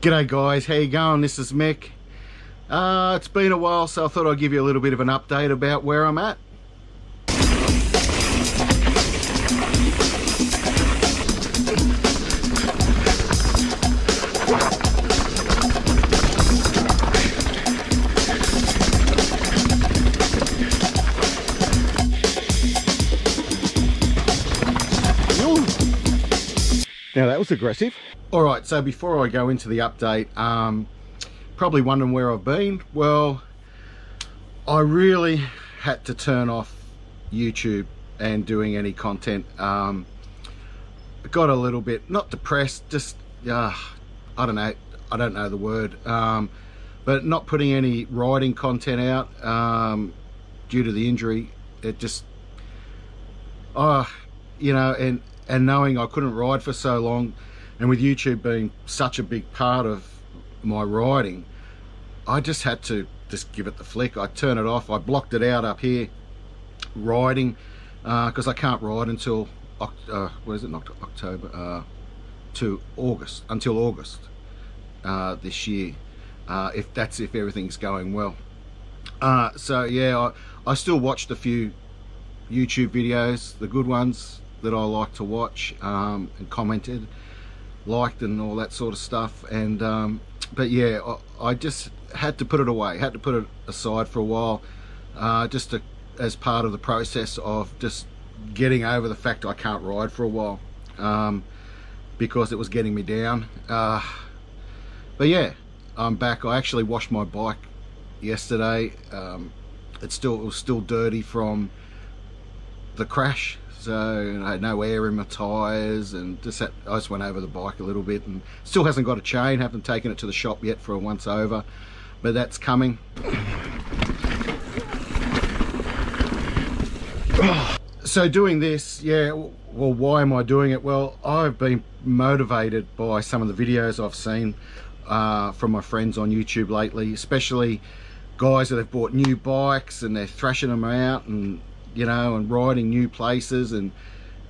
G'day guys, how you going? This is Mick. It's been a while, so I thought I'd give you a little bit of an update about where I'm at. Now that was aggressive. Alright, so before I go into the update, probably wondering where I've been. Well, I really had to turn off YouTube and doing any content. Got a little bit, not depressed, just, I don't know the word, but not putting any riding content out due to the injury. It just, you know, and knowing I couldn't ride for so long, and with YouTube being such a big part of my riding, I just had to just give it the flick. I turn it off. I blocked it out up here riding because I can't ride until what is it, not October to August, until August this year, if everything's going well. So yeah, I still watched a few YouTube videos, the good ones that I like to watch, and commented, liked, and all that sort of stuff. And but yeah, I just had to put it away, had to put it aside for a while, just as part of the process of just getting over the fact I can't ride for a while, because it was getting me down. But yeah, I'm back. I actually washed my bike yesterday. It was still dirty from the crash, so I had no air in my tyres, and I just went over the bike a little bit, and still hasn't got a chain. Haven't taken it to the shop yet for a once over, but that's coming. So doing this, yeah, well, why am I doing it? Well, I've been motivated by some of the videos I've seen from my friends on YouTube lately, especially guys that have bought new bikes and they're thrashing them out, and you know, and riding new places, and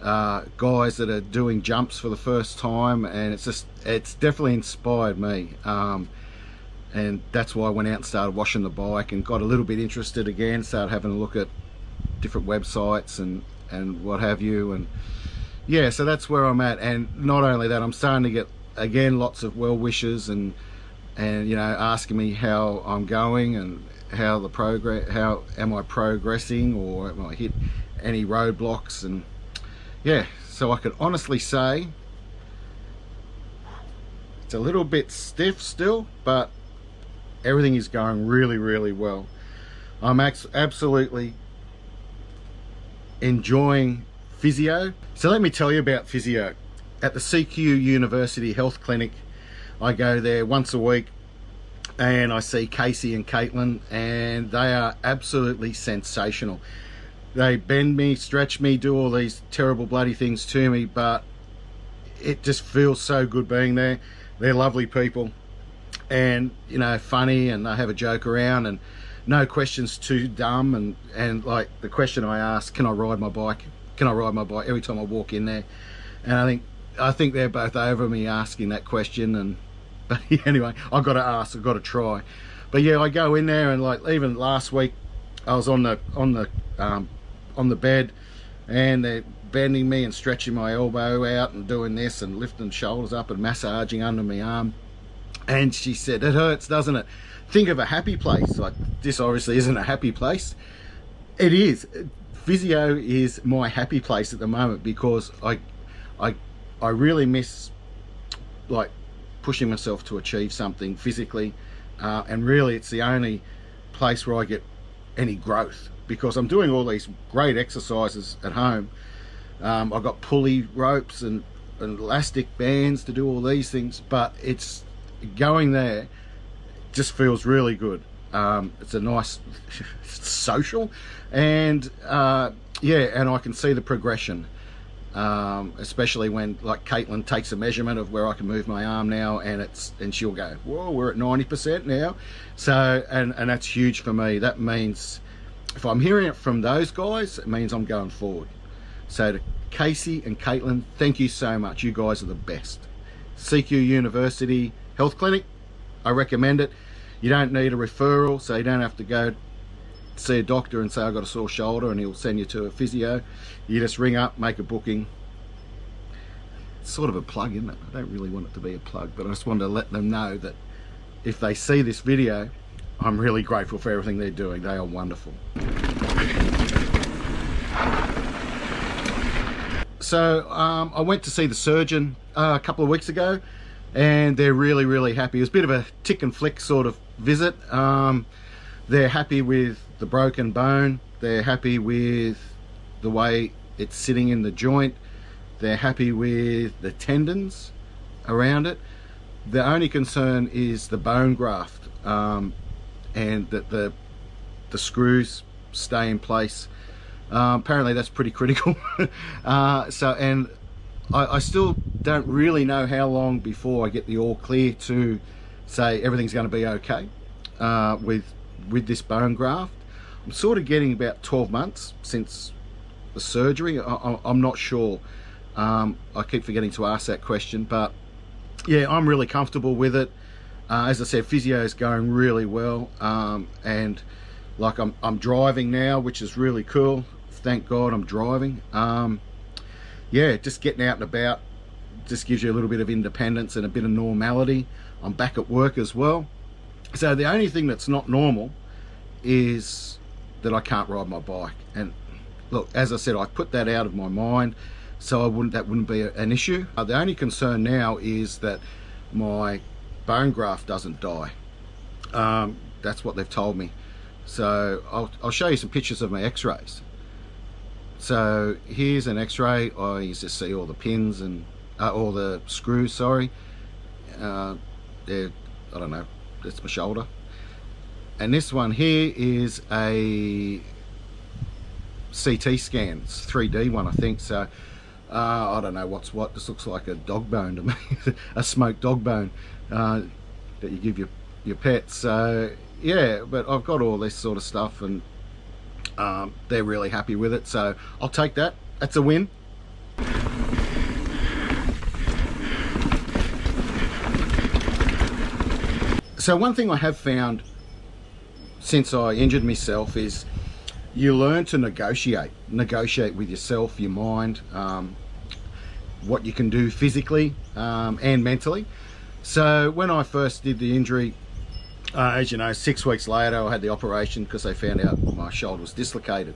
guys that are doing jumps for the first time, and it's definitely inspired me, and that's why I went out and started washing the bike and got a little bit interested again, started having a look at different websites and what have you. And yeah, so that's where I'm at. And not only that, I'm starting to get again lots of well wishes and you know, asking me how I'm going and how the progress, how am I progressing, or am I hit any roadblocks. And yeah, so I can honestly say it's a little bit stiff still, but everything is going really, really well. I'm absolutely enjoying physio. So let me tell you about physio. At the CQ University Health Clinic, I go there once a week, and I see Casey and Caitlin, and they are absolutely sensational. They bend me, stretch me, do all these terrible bloody things to me, but it just feels so good being there. They're lovely people, and you know, funny, and they have a joke around, and no questions too dumb. And like the question I ask, can I ride my bike? Can I ride my bike? Every time I walk in there, and I think they're both over me asking that question. And but anyway, I've got to ask, I've got to try. But yeah, I go in there, and like even last week, I was on the bed, and they're bending me and stretching my elbow out and doing this and lifting shoulders up and massaging under my arm. And she said, "It hurts, doesn't it?" Think of a happy place. Like, this obviously isn't a happy place. It is. Physio is my happy place at the moment, because I really miss like pushing myself to achieve something physically, and really it's the only place where I get any growth, because I'm doing all these great exercises at home. I've got pulley ropes and elastic bands to do all these things, but it's going there just feels really good. It's a nice social, and yeah, and I can see the progression, especially when like Caitlin takes a measurement of where I can move my arm now, and she'll go, whoa, we're at 90% now. So and that's huge for me. That means if I'm hearing it from those guys, it means I'm going forward. So to Casey and Caitlin, thank you so much. You guys are the best. CQ University Health Clinic. I recommend it. You don't need a referral, so you don't have to go see a doctor and say I've got a sore shoulder and he'll send you to a physio. You just ring up, make a booking. It's sort of a plug, isn't it? I don't really want it to be a plug, but I just wanted to let them know that if they see this video, I'm really grateful for everything they're doing. They are wonderful. So I went to see the surgeon a couple of weeks ago, and they're really happy. It was a bit of a tick and flick sort of visit. They're happy with the broken bone. They're happy with the way it's sitting in the joint. They're happy with the tendons around it. The only concern is the bone graft, and that the screws stay in place. Apparently that's pretty critical. And I still don't really know how long before I get the all clear to say everything's going to be okay with this bone graft. I'm sort of getting about 12 months since the surgery. I'm not sure. I keep forgetting to ask that question, but yeah, I'm really comfortable with it. As I said, physio is going really well, and like I'm driving now, which is really cool. Thank God I'm driving. Yeah, just getting out and about just gives you a little bit of independence and a bit of normality. I'm back at work as well. So the only thing that's not normal is that I can't ride my bike. And look, as I said, I put that out of my mind, so that wouldn't be an issue. The only concern now is that my bone graft doesn't die. That's what they've told me. So I'll show you some pictures of my x-rays. So here's an x-ray. I used to see all the pins and all the screws, sorry. I don't know, that's my shoulder. And this one here is a CT scan. It's a 3D one, I think. So I don't know what's what. This looks like a dog bone to me. A smoked dog bone that you give your pets. So yeah, but I've got all this sort of stuff, and they're really happy with it, so I'll take that. That's a win. So one thing I have found since I injured myself is you learn to negotiate with yourself, your mind, what you can do physically and mentally. So when I first did the injury, as you know, 6 weeks later I had the operation because they found out my shoulder was dislocated.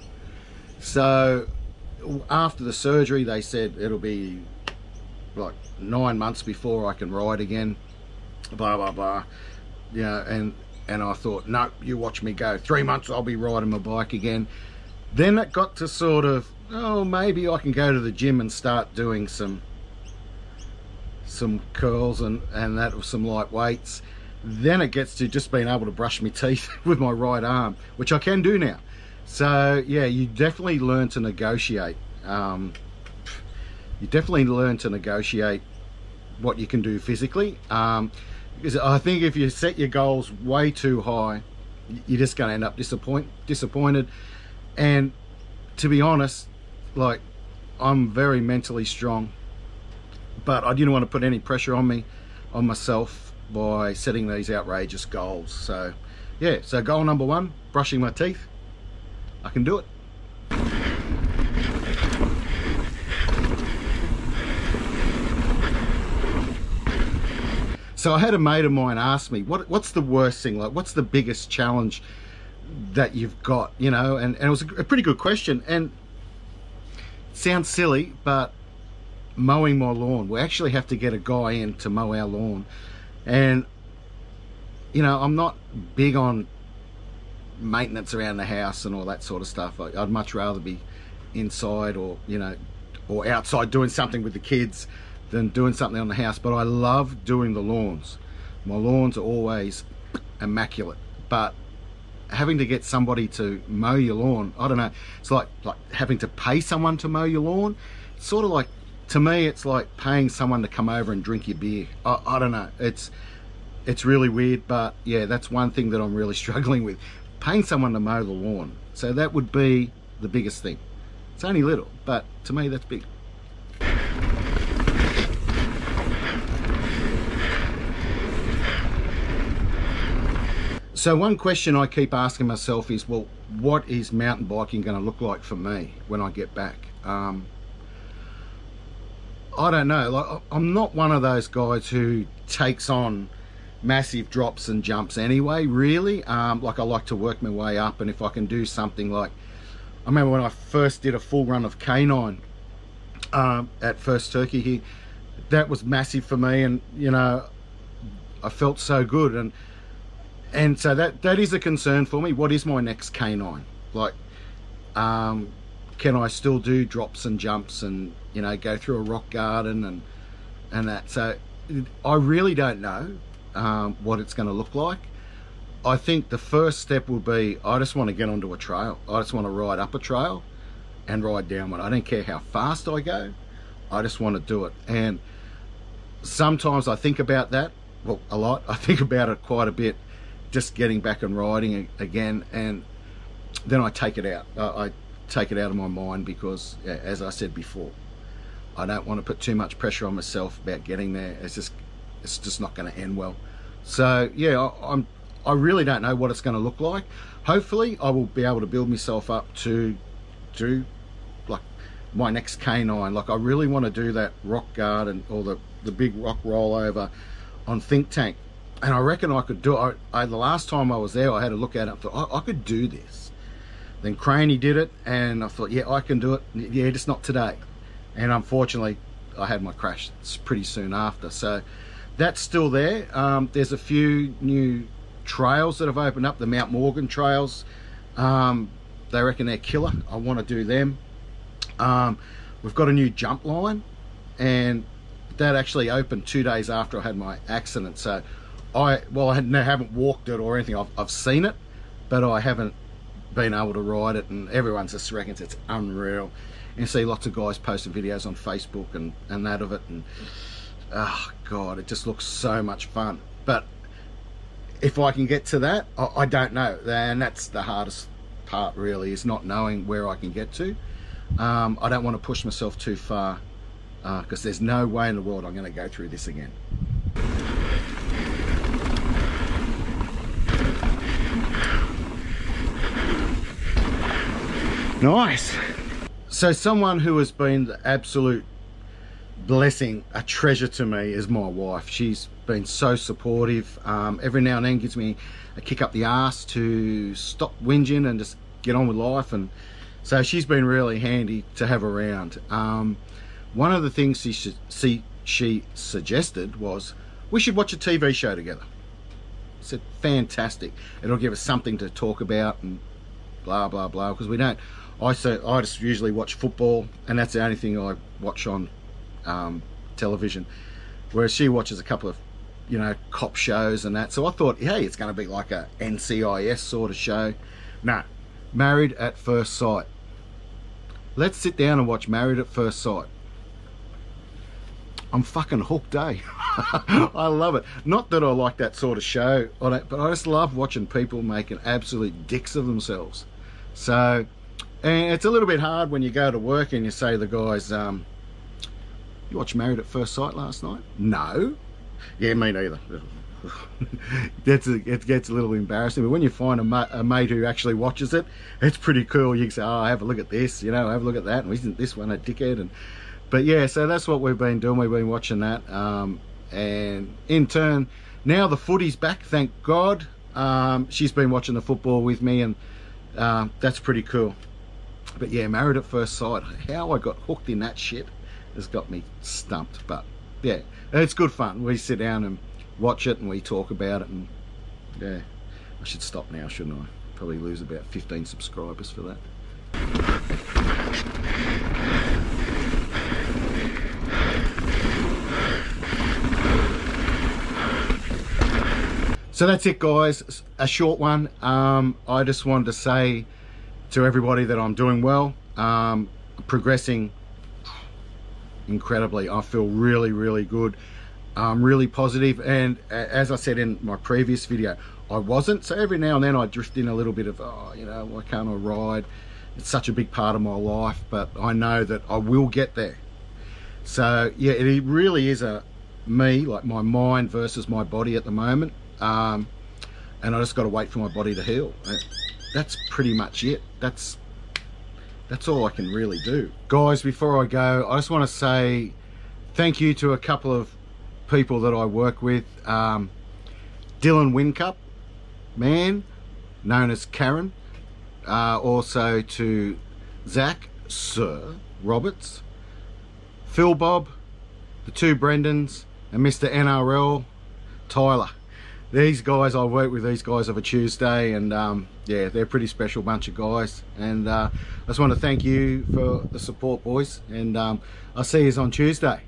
So after the surgery they said it'll be like 9 months before I can ride again, blah blah blah, you know, and I thought, no, you watch me go, 3 months I'll be riding my bike again. Then it got to sort of, oh, maybe I can go to the gym and start doing some curls and that, with some light weights. Then it gets to just being able to brush my teeth with my right arm, which I can do now. So yeah, you definitely learn to negotiate. You definitely learn to negotiate what you can do physically. Because I think if you set your goals way too high, you're just going to end up disappointed. And to be honest, like, I'm very mentally strong, but I didn't want to put any pressure on myself by setting these outrageous goals. So yeah, so goal number 1, brushing my teeth. I can do it. So I had a mate of mine ask me, what's the worst thing, like what's the biggest challenge that you've got, you know? And it was a pretty good question, and it sounds silly, but mowing my lawn. We actually have to get a guy in to mow our lawn. And you know, I'm not big on maintenance around the house and all that sort of stuff. I'd much rather be inside, or you know, or outside doing something with the kids than doing something on the house. But I love doing the lawns. My lawns are always immaculate, but having to get somebody to mow your lawn, I don't know, it's like having to pay someone to mow your lawn. It's sort of like, to me, it's like paying someone to come over and drink your beer. I don't know, it's really weird, but yeah, that's one thing that I'm really struggling with, paying someone to mow the lawn. So that would be the biggest thing. It's only little, but to me that's big. So one question I keep asking myself is, well, what is mountain biking going to look like for me when I get back? I don't know. Like, I'm not one of those guys who takes on massive drops and jumps anyway, really. Like, I like to work my way up, and if I can do something like, I remember when I first did a full run of K9 at First Turkey here, that was massive for me, and you know, I felt so good, and so that is a concern for me. What is my next K9? Like, can I still do drops and jumps and, you know, go through a rock garden and that? So I really don't know what it's going to look like. I think the first step will be, I just want to get onto a trail. I just want to ride up a trail and ride down one. I don't care how fast I go. I just want to do it. And sometimes I think about that, well, a lot. I think about it quite a bit, just getting back and riding again, and then I take it out. I take it out of my mind because, as I said before, I don't want to put too much pressure on myself about getting there. It's just not going to end well. So yeah, I really don't know what it's going to look like. Hopefully I will be able to build myself up to do like my next K9. Like, I really want to do that rock garden or the big rock rollover on Think Tank, and I reckon I could do it. The last time I was there, I had a look at it and thought, I could do this. Then Craney did it, and I thought, yeah, I can do it. Yeah, just not today. And unfortunately, I had my crash pretty soon after. So that's still there. There's a few new trails that have opened up, the Mount Morgan trails. They reckon they're killer. I want to do them. We've got a new jump line, and that actually opened 2 days after I had my accident. So I haven't walked it or anything. I've seen it, but I haven't been able to ride it, and everyone just reckons it's unreal. And you see lots of guys posting videos on Facebook and that of it, and oh god, it just looks so much fun. But if I can get to that, I don't know, and that's the hardest part really, is not knowing where I can get to. I don't want to push myself too far, because there's no way in the world I'm going to go through this again. Nice. So someone who has been the absolute blessing, a treasure to me, is my wife. She's been so supportive. Every now and then gives me a kick up the arse to stop whinging and just get on with life, and so she's been really handy to have around. One of the things she suggested was we should watch a TV show together. I said, fantastic. It'll give us something to talk about and blah blah blah, because we don't. I just usually watch football, and that's the only thing I watch on television, whereas she watches a couple of, you know, cop shows and that. So I thought, hey, it's going to be like a NCIS sort of show. No, Married at First Sight. Let's sit down and watch Married at First Sight. I'm fucking hooked, eh? I love it. Not that I like that sort of show, but I just love watching people making absolute dicks of themselves. So, and it's a little bit hard when you go to work and you say to the guys, you watched Married at First Sight last night? No. Yeah, me neither. It gets a little embarrassing, but when you find a mate who actually watches it, it's pretty cool. You can say, oh, have a look at this, you know, have a look at that, and isn't this one a dickhead? But yeah, so that's what we've been doing. We've been watching that, and in turn, now the footy's back, thank God. She's been watching the football with me, and that's pretty cool. But yeah, Married at First Sight, how I got hooked in that shit has got me stumped. But yeah, it's good fun. We sit down and watch it and we talk about it, and yeah, I should stop now, shouldn't I? Probably lose about 15 subscribers for that. So that's it, guys, a short one. I just wanted to say to everybody that I'm doing well, progressing incredibly. I feel really, really good. Really positive, and as I said in my previous video, I wasn't. So every now and then I drift in a little bit of, oh, you know, why can't I ride? It's such a big part of my life, but I know that I will get there. So yeah, it really is a me, like my mind versus my body at the moment. and I just got to wait for my body to heal. That's pretty much it. That's all I can really do. Guys, before I go, I just want to say thank you to a couple of people that I work with. Dylan Wincup, man, known as Karen. Also to Zach, Sir Roberts, Phil Bob, the two Brendans, and Mr. NRL, Tyler. These guys, I work with these guys of a Tuesday, and yeah, they're a pretty special bunch of guys. And I just want to thank you for the support, boys, and I'll see you on Tuesday.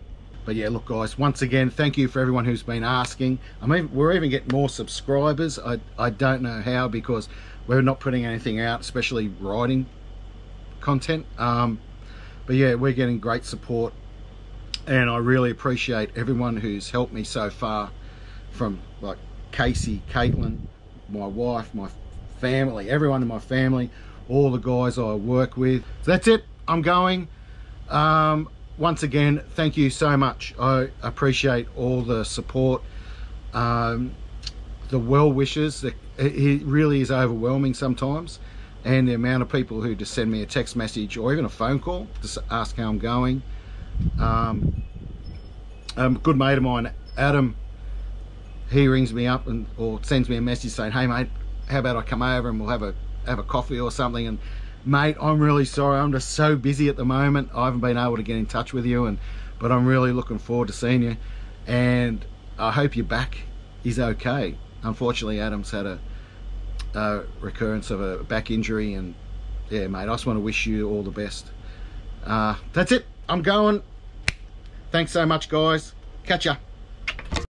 But yeah, look guys, once again, thank you for everyone who's been asking. I mean, we're even getting more subscribers. I don't know how, because we're not putting anything out, especially writing content. But yeah, we're getting great support, and I really appreciate everyone who's helped me so far, from like Casey, Caitlin, my wife, my family, everyone in my family, all the guys I work with. So that's it, I'm going. Once again, thank you so much. I appreciate all the support, the well wishes. It really is overwhelming sometimes, and the amount of people who just send me a text message or even a phone call to ask how I'm going. A good mate of mine, Adam, he rings me up or sends me a message saying, hey mate, how about I come over and we'll have a coffee or something. And mate, I'm really sorry, I'm just so busy at the moment, I haven't been able to get in touch with you, but I'm really looking forward to seeing you, and I hope your back is okay. Unfortunately, Adam's had a recurrence of a back injury, and yeah mate, I just want to wish you all the best. That's it, I'm going. Thanks so much guys, catch ya.